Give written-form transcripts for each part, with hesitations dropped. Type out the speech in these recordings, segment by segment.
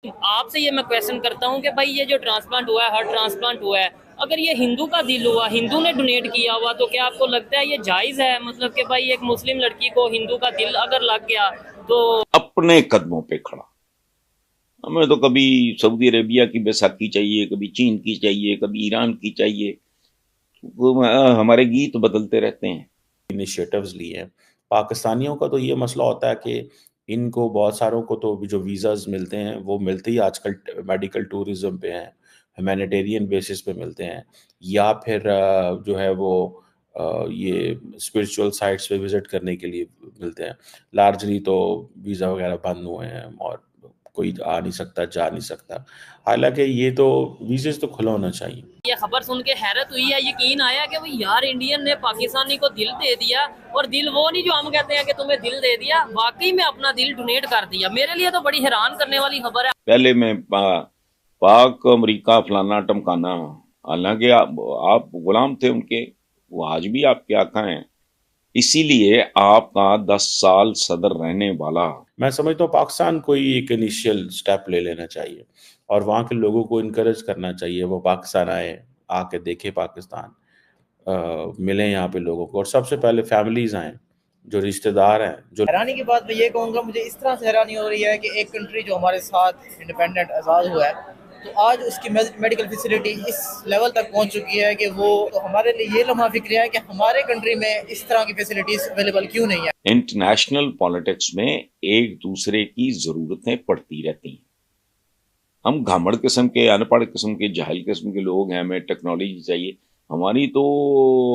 آپ سے یہ میں کویشچن کرتا ہوں کہ بھائی یہ جو ٹرانسپلانٹ ہوا ہے، ہارٹ ٹرانسپلانٹ ہوا ہے، اگر یہ ہندو کا دل ہوا، ہندو نے ڈونیٹ کیا ہوا، تو کیا آپ کو لگتا ہے یہ جائز ہے؟ مطلب کہ بھائی ایک مسلم لڑکی کو ہندو کا دل اگر لگ گیا تو اپنے قدموں پہ کھڑا. ہمیں تو کبھی سعودی عربیہ کی بیساکھی چاہیے، کبھی چین کی چاہیے، کبھی ایران کی چاہیے. ہمارے گیت بدلتے رہتے ہیں. انیشیٹوز لی ہیں. پاکستانیوں کا تو یہ مسئلہ ہوتا ہے کہ ان کو بہت ساروں کو تو جو ویزاز ملتے ہیں وہ ملتے ہی آج کل میڈیکل ٹورزم پہ ہیں، ہیومینیٹیرین بیسس پہ ملتے ہیں، یا پھر جو ہے وہ یہ اسپرچول سائٹس پہ وزٹ کرنے کے لیے ملتے ہیں. لارجلی تو ویزا وغیرہ بند ہوئے ہیں اور کوئی آ نہیں سکتا، جا نہیں سکتا. حالانکہ یہ تو ویزز تو کھلا ہونا چاہیے. یہ خبر سن کے حیرت ہوئی ہے، یقین آیا کہ وہ یار انڈین نے پاکستانی کو دل دے دیا، اور دل وہ نہیں جو ہم کہتے ہیں کہ تمہیں دل دے دیا، واقعی میں اپنا دل ڈونیٹ کر دیا. میرے لیے تو بڑی حیران کرنے والی خبر ہے. پہلے میں پاک امریکہ فلانا ٹمکانا، حالانکہ آپ غلام تھے ان کے، وہ آج بھی آپ کے آقا ہیں. اسی لیے آپ کا 10 سال صدر رہنے والا. میں سمجھتا ہوں پاکستان کو ہی ایک انیشیل سٹیپ لے لینا چاہیے اور وہاں کے لوگوں کو انکریج کرنا چاہیے، وہ پاکستان آئے، آ کے دیکھے پاکستان، ملیں یہاں پہ لوگوں کو، اور سب سے پہلے فیملیز آئیں، جو رشتہ دار ہیں. جو حیرانی کی بات میں یہ کہوں گا، مجھے اس طرح سے حیرانی ہو رہی ہے کہ ایک کنٹری جو ہمارے ساتھ انڈیپینڈنٹ آزاد ہوا ہے، تو آج اس کی میڈیکل فیسلٹی اس لیول تک پہنچ چکی ہے کہ وہ تو ہمارے لیے یہ لمحہ فکری ہے کہ ہمارے کنٹری میں اس طرح کی فیسلٹیز اویلیبل کیوں نہیں ہے. انٹرنیشنل پالیٹکس میں ایک دوسرے کی ضرورتیں پڑتی رہتی ہیں. ہم گھامڑ قسم کے، ان پڑھ قسم کے، جاہل قسم کے لوگ ہیں. ہمیں ٹیکنالوجی چاہیے. ہماری تو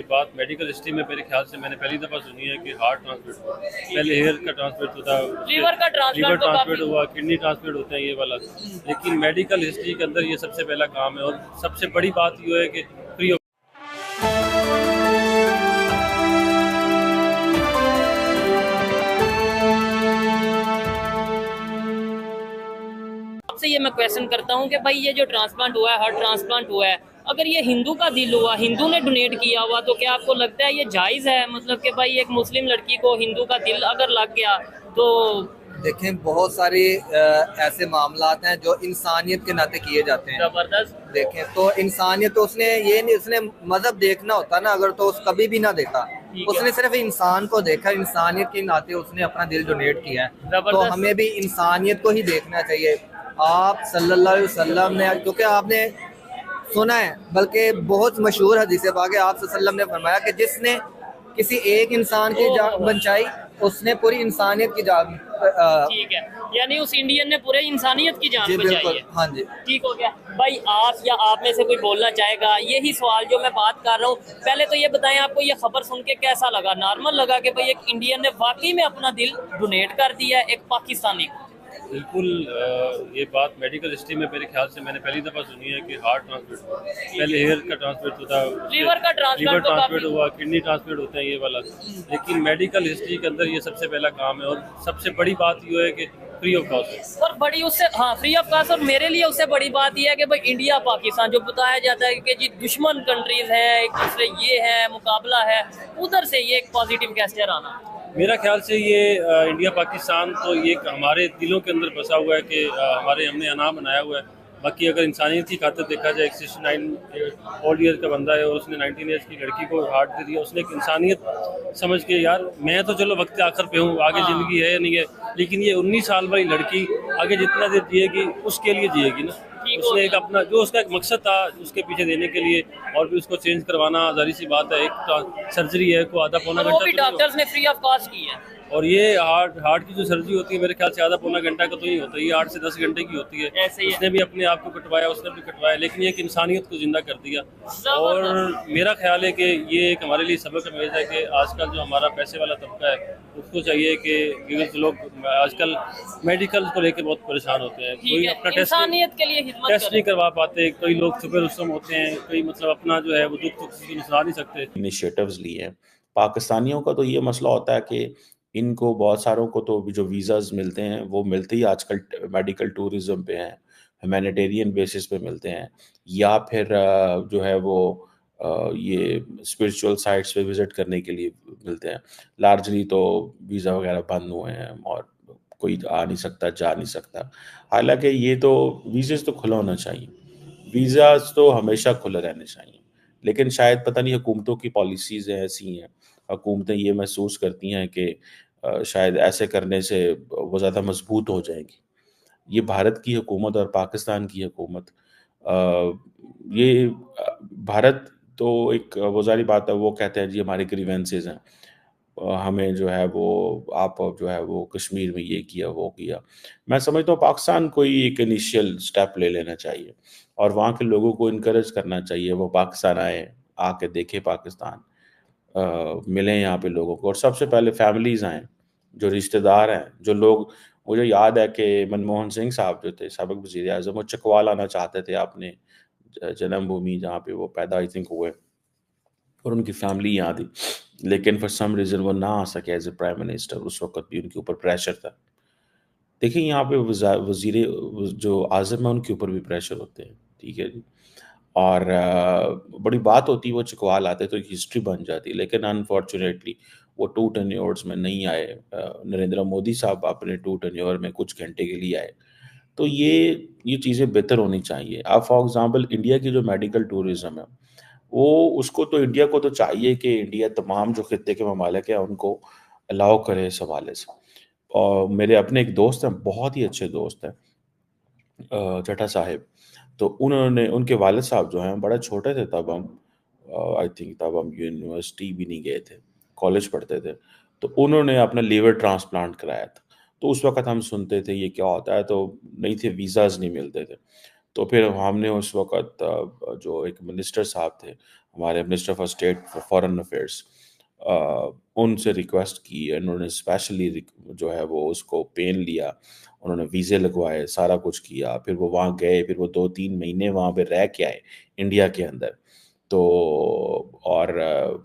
بات میڈیکل ہسٹری میں میرے خیال سے میں نے پہلی دفعہ سنی ہے کہ ہارٹ ٹرانسپلانٹ ہوا. پہلے ہیئر کا ٹرانسپلانٹ ہوتا ہے، لیور کا لیور ٹرانسپلانٹ ٹرانسپلانٹ ہوا، کڈنی ٹرانسپلانٹ ہوتا ہے یہ والا. لیکن میڈیکل ہسٹری کے اندر یہ سب سے پہلا کام ہے، اور سب سے بڑی بات یہ ہے کہ فری آف سے یہ میں کویشچن کرتا ہوں کہ بھائی یہ جو ٹرانسپلانٹ ہوا ہے، ہارٹ ٹرانسپلانٹ ہوا ہے، اگر یہ ہندو کا دل ہوا، ہندو نے ڈونیٹ کیا ہوا، تو کیا آپ کو لگتا ہے یہ جائز ہے؟ مطلب کہ بھائی ایک مسلم لڑکی کو ہندو کا دل اگر لگ گیا تو دیکھیں بہت سارے ایسے معاملات ہیں جو انسانیت کے ناطے کیے جاتے ہیں. زبردست. دیکھیں تو انسانیت تو اس نے یہ نہیں، اس نے مذہب دیکھنا ہوتا نا، اگر تو اس کبھی بھی نہ دیکھا، اس نے صرف انسان کو دیکھا، انسانیت کے ناطے اس نے اپنا دل ڈونیٹ کیا ہے. تو ہمیں بھی انسانیت کو ہی دیکھنا چاہیے. آپ صلی اللہ علیہ وسلم نے، کیونکہ آپ نے سنا ہے، بلکہ بہت مشہور حدیث پاک ہے، آپ صلی اللہ علیہ وسلم نے فرمایا کہ جس نے کسی ایک انسان کی جان بچائی، اس نے پوری انسانیت کی جان. ٹھیک ہے، یعنی اس انڈین نے پورے انسانیت کی جان جی بچائی بالکل، ہے. ہاں جی. ٹھیک ہو گیا. بھائی آپ یا آپ میں سے کوئی بولنا چاہے گا یہی سوال جو میں بات کر رہا ہوں؟ پہلے تو یہ بتائیں آپ کو یہ خبر سن کے کیسا لگا؟ نارمل لگا کہ بھائی ایک انڈین نے واقعی میں اپنا دل ڈونیٹ کر دیا ہے ایک پاکستانی کو؟ بالکل. یہ بات میڈیکل ہسٹری میں میرے خیال سے میں نے پہلی دفعہ سنی ہے کہ ہارٹ ٹرانسپلانٹ ہوا. پہلے ہیئر کا ٹرانسپلانٹ ہوتا ہے، لیور کا ٹرانسپلانٹ ہوا، کڈنی ٹرانسپلانٹ ہوتا ہے یہ والا. لیکن میڈیکل ہسٹری کے اندر یہ سب سے پہلا کام ہے، اور سب سے بڑی بات یہ ہے کہ فری آف کاسٹ ہے. اور بڑی اس سے فری آف کاسٹ. اور میرے لیے اس سے بڑی بات یہ ہے کہ بھائی انڈیا پاکستان جو بتایا جاتا ہے کہ جی دشمن کنٹریز ہیں ایک دوسرے، یہ ہے مقابلہ ہے، ادھر سے یہ ایک پازیٹیو گیسچر آنا. میرا خیال سے یہ انڈیا پاکستان تو یہ ہمارے دلوں کے اندر بسا ہوا ہے کہ ہم نے انعام بنایا ہوا ہے. باقی اگر انسانیت کی خاطر دیکھا جائے، 69 اولڈ ایئر کا بندہ ہے اور اس نے 19 ایئرس کی لڑکی کو ہارٹ دے دیا. اس نے ایک انسانیت سمجھ کے، یار میں تو چلو وقت آخر پہ ہوں، آگے زندگی ہے یا نہیں ہے، لیکن یہ 19 سال والی لڑکی آگے جتنا دیر جیے گی اس کے لیے جیے گی نا. اس نے ایک اپنا جو اس کا ایک مقصد تھا اس کے پیچھے دینے کے لیے، اور بھی اس کو چینج کروانا ظاہری سی بات ہے. ایک سرجری ہے، کو آدھا پونا وہ گھنٹہ بھی ڈاکٹرز نے فری آف کاسٹ کی ہے. اور یہ ہارٹ کی جو سرجری ہوتی ہے میرے خیال سے آدھا پونا گھنٹہ کا تو نہیں ہوتا، یہ 8 سے 10 گھنٹے کی ہوتی ہے. اس نے بھی اپنے آپ کو کٹوایا، اس نے بھی کٹوایا، لیکن یہ ایک انسانیت کو زندہ کر دیا. اور میرا خیال ہے کہ یہ ایک ہمارے لیے سبق امیز ہے کہ آج کل جو ہمارا پیسے والا طبقہ ہے اس کو چاہیے کہ لوگ آج کل میڈیکل کو لے کے بہت پریشان ہوتے ہیں. کوئی اپنا انسانیت کے لیے ٹیسٹ نہیں کروا پاتے، کئی لوگ چھپے رستم ہوتے ہیں، کئی مطلب اپنا جو ہے وہ دکھ تو کسی کو سنا نہیں سکتے. انیشیٹوز لی ہیں. پاکستانیوں کا تو یہ مسئلہ ہوتا ہے کہ ان کو بہت ساروں کو تو جو ویزاز ملتے ہیں وہ ملتے ہی آج کل میڈیکل ٹورزم پہ ہیں، ہیومینیٹیرین بیسس پہ ملتے ہیں، یا پھر جو ہے وہ یہ اسپرچول سائٹس پہ وزٹ کرنے کے لیے ملتے ہیں. لارجلی تو ویزا وغیرہ بند ہوئے ہیں اور کوئی آ نہیں سکتا، جا نہیں سکتا. حالانکہ یہ تو ویزاز تو کھلا ہونا چاہیے، ویزاز تو ہمیشہ کھلے رہنے چاہیے، لیکن شاید پتہ نہیں حکومتوں کی پالیسیز ایسی ہیں، حکومتیں یہ محسوس کرتی ہیں کہ شاید ایسے کرنے سے وہ زیادہ مضبوط ہو جائیں گی. یہ بھارت کی حکومت اور پاکستان کی حکومت، یہ بھارت تو ایک وہ ظاہری بات ہے، وہ کہتے ہیں جی ہمارے گریوینسز ہیں، ہمیں جو ہے وہ آپ جو ہے وہ کشمیر میں یہ کیا وہ کیا. میں سمجھتا ہوں پاکستان کو ہی ایک انیشیل سٹیپ لے لینا چاہیے اور وہاں کے لوگوں کو انکریج کرنا چاہیے وہ پاکستان آئے، آ کے دیکھے پاکستان، ملیں یہاں پہ لوگوں کو. اور سب سے پہلے فیملیز آئیں، جو رشتہ دار ہیں، جو لوگ. مجھے یاد ہے کہ منموہن سنگھ صاحب جو تھے سابق وزیر اعظم، وہ چکوال آنا چاہتے تھے اپنے جنم بھومی جہاں پہ وہ پیدا آئی تھنک ہوئے، اور ان کی فیملی یہاں تھی، لیکن فار سم ریزن وہ نہ آ سکے ایز اے پرائم منسٹر. اس وقت بھی ان کے اوپر پریشر تھا. دیکھیں یہاں پہ وزیر جو اعظم ہیں ان کے اوپر بھی پریشر ہوتے ہیں، ٹھیک ہے جی، اور بڑی بات ہوتی وہ چکوال آتے تو ایک ہسٹری بن جاتی، لیکن انفارچونیٹلی وہ 2 ٹینیورز میں نہیں آئے. نریندر مودی صاحب اپنے 2 ٹینیور میں کچھ گھنٹے کے لیے آئے. تو یہ چیزیں بہتر ہونی چاہیے. اب فار ایگزامپل انڈیا کی جو میڈیکل ٹورزم ہے، وہ اس کو تو انڈیا کو تو چاہیے کہ انڈیا تمام جو خطے کے ممالک ہیں ان کو الاؤ کرے اس حوالے سے. اور میرے اپنے ایک دوست ہیں، بہت ہی اچھے دوست ہیں، چٹھا صاحب. تو انہوں نے، ان کے والد صاحب جو ہیں بڑا چھوٹے تھے تب، ہم آئی تھنک تب ہم یونیورسٹی بھی نہیں گئے تھے، کالج پڑھتے تھے. تو انہوں نے اپنا لیور ٹرانسپلانٹ کرایا تھا. تو اس وقت ہم سنتے تھے یہ کیا ہوتا ہے، تو نہیں تھے، ویزاز نہیں ملتے تھے. تو پھر ہم نے اس وقت جو ایک منسٹر صاحب تھے ہمارے، minister for state foreign affairs, ان سے ریکویسٹ کی. انہوں نے اسپیشلی جو ہے وہ اس کو پین لیا، انہوں نے ویزے لگوائے، سارا کچھ کیا. پھر وہ وہاں گئے، پھر وہ 2-3 مہینے وہاں پہ رہ کے آئے انڈیا کے اندر. تو اور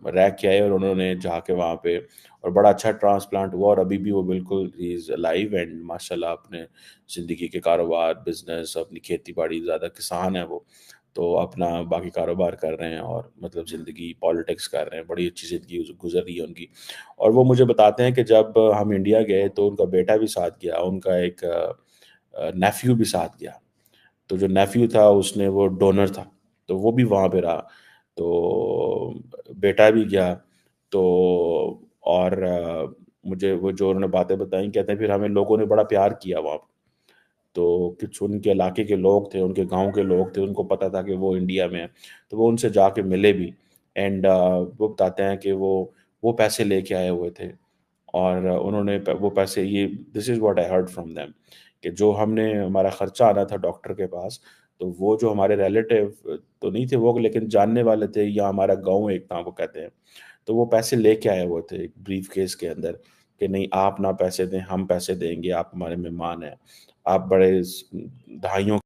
رہ کے آئے، اور انہوں نے جا کے وہاں پہ، اور بڑا اچھا ٹرانسپلانٹ ہوا، اور ابھی بھی وہ بالکل ہی از لائیو اینڈ ماشاء اللہ اپنے زندگی کے کاروبار، بزنس، اپنی کھیتی باڑی، زیادہ کسان ہیں وہ، تو اپنا باقی کاروبار کر رہے ہیں، اور مطلب زندگی پالیٹکس کر رہے ہیں. بڑی اچھی زندگی گزر رہی ہے ان کی. اور وہ مجھے بتاتے ہیں کہ جب ہم انڈیا گئے تو ان کا بیٹا بھی ساتھ گیا، ان کا ایک نیفیو بھی ساتھ گیا. تو جو نیفیو تھا اس نے، وہ ڈونر تھا، تو وہ بھی وہاں پہ رہا. تو بیٹا بھی گیا. تو اور مجھے وہ جو انہوں نے باتیں بتائیں، کہتے ہیں پھر ہمیں لوگوں نے بڑا پیار کیا وہاں پہ. تو کچھ ان کے علاقے کے لوگ تھے، ان کے گاؤں کے لوگ تھے، ان کو پتہ تھا کہ وہ انڈیا میں ہیں، تو وہ ان سے جا کے ملے بھی. اینڈ وہ بتاتے ہیں کہ وہ پیسے لے کے آئے ہوئے تھے، اور انہوں نے وہ پیسے، یہ this is what I heard from them, کہ جو ہم نے، ہمارا خرچہ آنا تھا ڈاکٹر کے پاس، تو وہ جو ہمارے ریلیٹیو تو نہیں تھے وہ، لیکن جاننے والے تھے، یا ہمارا گاؤں ایک تھا وہ کہتے ہیں، تو وہ پیسے لے کے آئے ہوئے تھے ایک بریف کیس کے اندر، کہ نہیں آپ نہ پیسے دیں، ہم پیسے دیں گے، آپ ہمارے مہمان ہیں، آپ بڑے دہائیوں